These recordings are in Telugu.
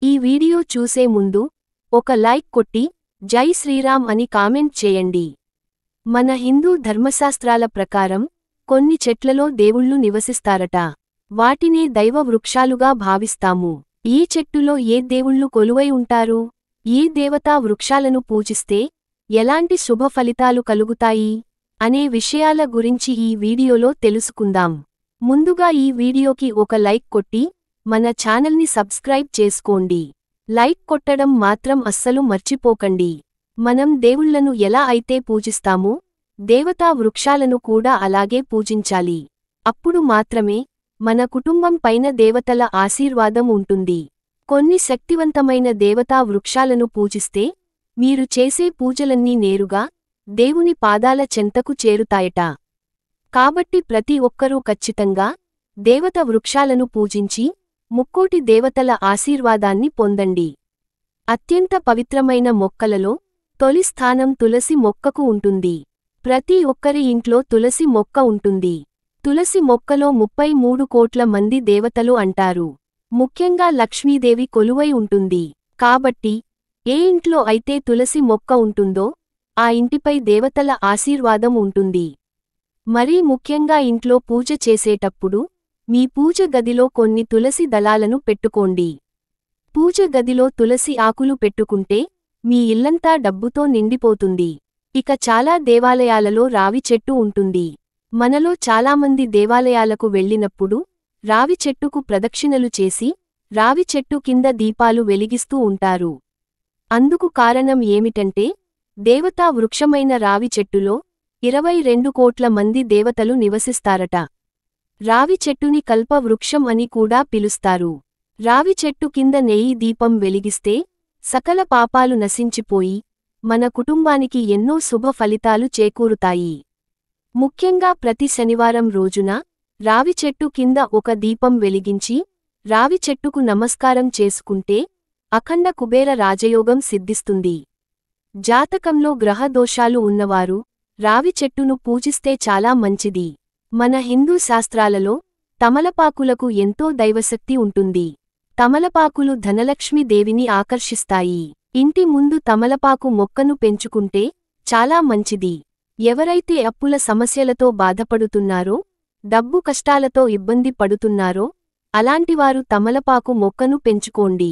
ఈ వీడియో చూసే ముందు ఒక లైక్ కొట్టి జై శ్రీరామ్ అని కామెంట్ చేయండి. మన హిందూ ధర్మశాస్త్రాల ప్రకారం కొన్ని చెట్లలో దేవుళ్ళు నివసిస్తారట. వాటినే దైవ వృక్షాలుగా భావిస్తాము. ఈ చెట్టులో ఏ దేవుళ్ళు కొలువై ఉంటారు? ఈ దేవతా వృక్షాలను పూజిస్తే ఎలాంటి శుభ ఫలితాలు కలుగుతాయి అనే విషయాల గురించి ఈ వీడియోలో తెలుసుకుందాం. ముందుగా ఈ వీడియోకి ఒక లైక్ కొట్టి మన ఛానల్ని సబ్స్క్రైబ్ చేసుకోండి. లైక్ కొట్టడం మాత్రం అస్సలు మర్చిపోకండి. మనం దేవుళ్లను ఎలా అయితే పూజిస్తామో దేవతా వృక్షాలను కూడా అలాగే పూజించాలి. అప్పుడు మాత్రమే మన కుటుంబం పైన దేవతల ఆశీర్వాదం ఉంటుంది. కొన్ని శక్తివంతమైన దేవతా వృక్షాలను పూజిస్తే మీరు చేసే పూజలన్నీ నేరుగా దేవుని పాదాల చెంతకు చేరుతాయట. కాబట్టి ప్రతి ఒక్కరూ ఖచ్చితంగా దేవత వృక్షాలను పూజించి ముక్కోటి దేవతల ఆశీర్వాదాన్ని పొందండి. అత్యంత పవిత్రమైన మొక్కలలో తొలి స్థానం తులసి మొక్కకు ఉంటుంది. ప్రతి ఒక్కరి ఇంట్లో తులసి మొక్క ఉంటుంది. తులసి మొక్కలో 33 కోట్ల మంది దేవతలు అంటారు. ముఖ్యంగా లక్ష్మీదేవి కొలువై ఉంటుంది. కాబట్టి ఏ ఇంట్లో అయితే తులసి మొక్క ఉంటుందో ఆ ఇంటిపై దేవతల ఆశీర్వాదం ఉంటుంది. మరీ ముఖ్యంగా ఇంట్లో పూజ చేసేటప్పుడు మీ పూజ గదిలో కొన్ని తులసి దళాలను పెట్టుకోండి. పూజ గదిలో తులసి ఆకులు పెట్టుకుంటే మీ ఇల్లంతా డబ్బుతో నిండిపోతుంది. ఇక చాలా దేవాలయాలలో రావి చెట్టు ఉంటుంది. మనలో చాలామంది దేవాలయాలకు వెళ్ళినప్పుడు రావి చెట్టుకు ప్రదక్షిణలు చేసి రావి చెట్టు కింద దీపాలు వెలిగిస్తూ ఉంటారు. అందుకు కారణం ఏమిటంటే దేవతా వృక్షమైన రావి చెట్టులో 22 కోట్ల మంది దేవతలు నివసిస్తారట. రావి చెట్టుని కల్ప వృక్షం అని కూడా పిలుస్తారు. రావి చెట్టు కింద నెయ్యి దీపం వెలిగిస్తే సకల పాపాలు నశించిపోయి మన కుటుంబానికి ఎన్నో శుభ ఫలితాలు చేకూరుతాయి. ముఖ్యంగా ప్రతి శనివారం రోజున రావి చెట్టు కింద ఒక దీపం వెలిగించి రావి చెట్టుకు నమస్కారం చేసుకుంటే అఖండ కుబేర రాజయోగం సిద్ధిస్తుంది. జాతకంలో గ్రహ దోషాలు ఉన్నవారు రావి చెట్టును పూజిస్తే చాలా మంచిది. మన హిందూ శాస్త్రాలలో తమలపాకులకు ఎంతో దైవశక్తి ఉంటుంది. తమలపాకులు ధనలక్ష్మి దేవిని ఆకర్షిస్తాయి. ఇంటి ముందు తమలపాకు మొక్కను పెంచుకుంటే చాలా మంచిది. ఎవరైతే అప్పుల సమస్యలతో బాధపడుతున్నారో డబ్బు కష్టాలతో ఇబ్బంది పడుతున్నారో అలాంటివారు తమలపాకు మొక్కను పెంచుకోండి.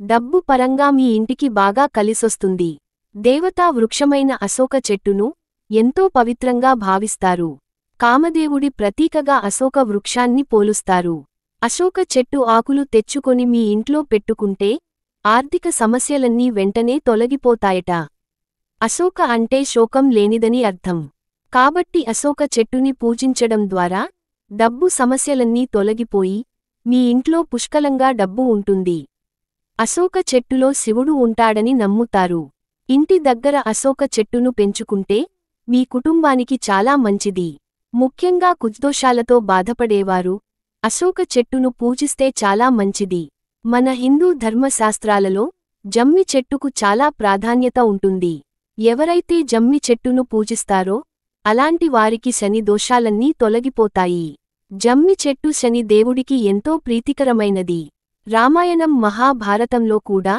డబ్బు పరంగా మీ ఇంటికి బాగా కలిసొస్తుంది. దేవతా వృక్షమైన అశోక చెట్టును ఎంతో పవిత్రంగా భావిస్తారు. కామదేవుడి ప్రతీకగా అశోక వృక్షాన్ని పోలుస్తారు. అశోక చెట్టు ఆకులు తెచ్చుకొని మీ ఇంట్లో పెట్టుకుంటే ఆర్థిక సమస్యలన్నీ వెంటనే తొలగిపోతాయట. అశోక అంటే శోకం లేనిదని అర్థం. కాబట్టి అశోక చెట్టుని పూజించడం ద్వారా డబ్బు సమస్యలన్నీ తొలగిపోయి మీ ఇంట్లో పుష్కలంగా డబ్బు ఉంటుంది. అశోక చెట్టులో శివుడు ఉంటాడని నమ్ముతారు. ఇంటి దగ్గర అశోక చెట్టును పెంచుకుంటే మీ కుటుంబానికి చాలా మంచిది. ముఖ్యంగా కుజదోషాలతో బాధపడేవారు అశోక చెట్టును పూజిస్తే చాలా మంచిది. మన హిందూ ధర్మశాస్త్రాలలో జమ్మి చెట్టుకు చాలా ప్రాధాన్యత ఉంటుంది. ఎవరైతే జమ్మి చెట్టును పూజిస్తారో అలాంటి వారికి శని దోషాలన్నీ తొలగిపోతాయి. జమ్మి చెట్టు శని దేవుడికి ఎంతో ప్రీతికరమైనది. రామాయణం మహాభారతంలో కూడా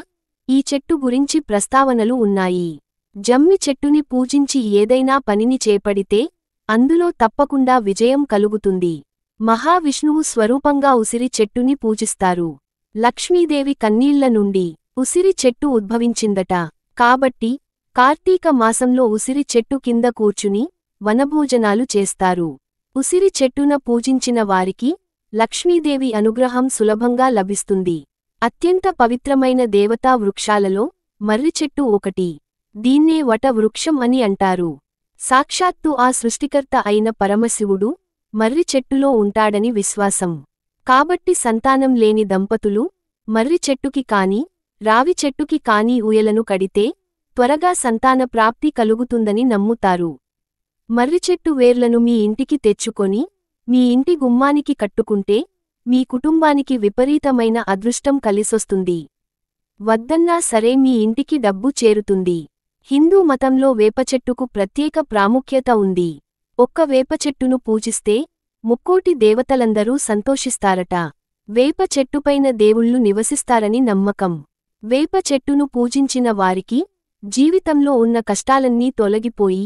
ఈ చెట్టు గురించి ప్రస్తావనలు ఉన్నాయి. జమ్మి చెట్టుని పూజించి ఏదైనా పనిని చేపడితే అందులో తప్పకుండా విజయం కలుగుతుంది. మహావిష్ణువు స్వరూపంగా ఉసిరి చెట్టుని పూజిస్తారు. లక్ష్మీదేవి కన్నీళ్ల నుండి ఉసిరి చెట్టు ఉద్భవించిందట. కాబట్టి కార్తీక మాసంలో ఉసిరి చెట్టు కింద కూర్చుని వనభోజనాలు చేస్తారు. ఉసిరి చెట్టున పూజించిన వారికి లక్ష్మీదేవి అనుగ్రహం సులభంగా లభిస్తుంది. అత్యంత పవిత్రమైన దేవతా వృక్షాలలో మర్రి చెట్టు ఒకటి. దీన్నే వట వృక్షం అని అంటారు. సాక్షాత్తు ఆ సృష్టికర్త అయిన పరమశివుడు మర్రి చెట్టులో ఉంటాడని విశ్వాసం. కాబట్టి సంతానం లేని దంపతులు మర్రి చెట్టుకి కాని రావి చెట్టుకి కాని ఊయలను కడితే త్వరగా సంతాన ప్రాప్తి కలుగుతుందని నమ్ముతారు. మర్రి చెట్టు వేర్లను మీ ఇంటికి తెచ్చుకొని మీ ఇంటి గుమ్మానికి కట్టుకుంటే మీ కుటుంబానికి విపరీతమైన అదృష్టం కలిసొస్తుంది. వద్దన్నా సరే మీ ఇంటికి డబ్బు చేరుతుంది. హిందూ మతంలో వేపచెట్టుకు ప్రత్యేక ప్రాముఖ్యత ఉంది. ఒక్క వేపచెట్టును పూజిస్తే ముక్కోటి దేవతలందరూ సంతోషిస్తారట. వేప చెట్టుపైన దేవుళ్ళు నివసిస్తారని నమ్మకం. వేప చెట్టును పూజించిన వారికి జీవితంలో ఉన్న కష్టాలన్నీ తొలగిపోయి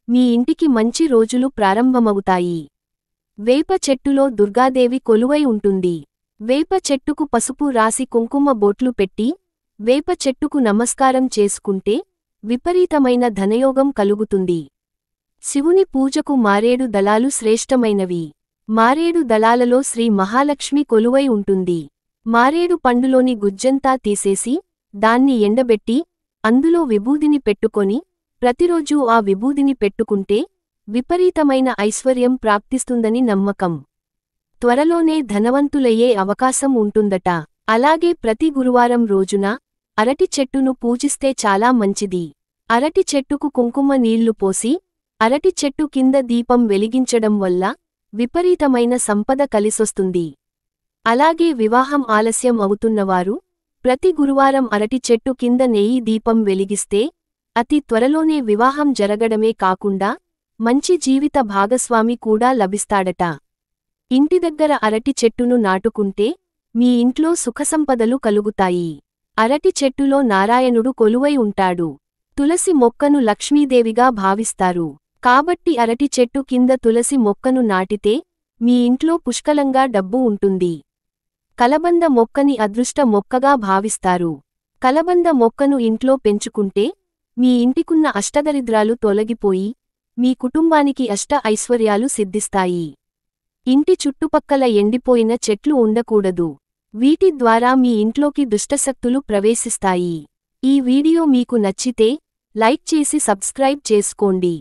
మీ ఇంటికి మంచి రోజులు ప్రారంభమవుతాయి. వేప చెట్టులో దుర్గాదేవి కొలువై ఉంటుంది. వేప చెట్టుకు పసుపు రాసి కుంకుమ బొట్లు పెట్టి వేప చెట్టుకు నమస్కారం చేసుకుంటే విపరీతమైన ధనయోగం కలుగుతుంది. శివుని పూజకు మారేడు దళాలు శ్రేష్టమైనవి. మారేడు దళాలలో శ్రీ మహాలక్ష్మి కొలువై ఉంటుంది. మారేడు పండులోని గుజ్జంతా తీసేసి దాన్ని ఎండబెట్టి అందులో విభూదిని పెట్టుకొని ప్రతిరోజూ ఆ విభూదిని పెట్టుకుంటే విపరీతమైన ఐశ్వర్యం ప్రాప్తిస్తుందని నమ్మకం. త్వరలోనే ధనవంతులయ్యే అవకాశం ఉంటుందట. అలాగే ప్రతి గురువారం రోజున అరటి చెట్టును పూజిస్తే చాలా మంచిది. అరటి చెట్టుకు కుంకుమ నీళ్లు పోసి అరటి చెట్టు కింద దీపం వెలిగించడం వల్ల విపరీతమైన సంపద కలిసొస్తుంది. అలాగే వివాహం ఆలస్యం అవుతున్నవారు ప్రతి గురువారం అరటి చెట్టు కింద నెయ్యి దీపం వెలిగిస్తే అతి త్వరలోనే వివాహం జరగడమే కాకుండా మంచి జీవిత భాగస్వామి కూడా లభిస్తాడట. ఇంటి దగ్గర అరటి చెట్టును నాటుకుంటే మీ ఇంట్లో సుఖసంపదలు కలుగుతాయి. అరటి చెట్టులో నారాయణుడు కొలువై ఉంటాడు. తులసి మొక్కను లక్ష్మీదేవిగా భావిస్తారు. కాబట్టి అరటి చెట్టు కింద తులసి మొక్కను నాటితే మీ ఇంట్లో పుష్కలంగా డబ్బు ఉంటుంది. కలబంద మొక్కని అదృష్ట మొక్కగా భావిస్తారు. కలబంద మొక్కను ఇంట్లో పెంచుకుంటే మీ ఇంటికున్న అష్టదరిద్రాలు తొలగిపోయి మీ కుటుంబానికి అష్ట ఐశ్వర్యాలు సిద్ధిస్తాయి. ఇంటి చుట్టుపక్కల ఎండిపోయిన చెట్లు ఉండకూడదు. వీటి ద్వారా మీ ఇంట్లోకి దుష్టశక్తులు ప్రవేశిస్తాయి. ఈ వీడియో మీకు నచ్చితే లైక్ చేసి సబ్స్క్రైబ్ చేసుకోండి.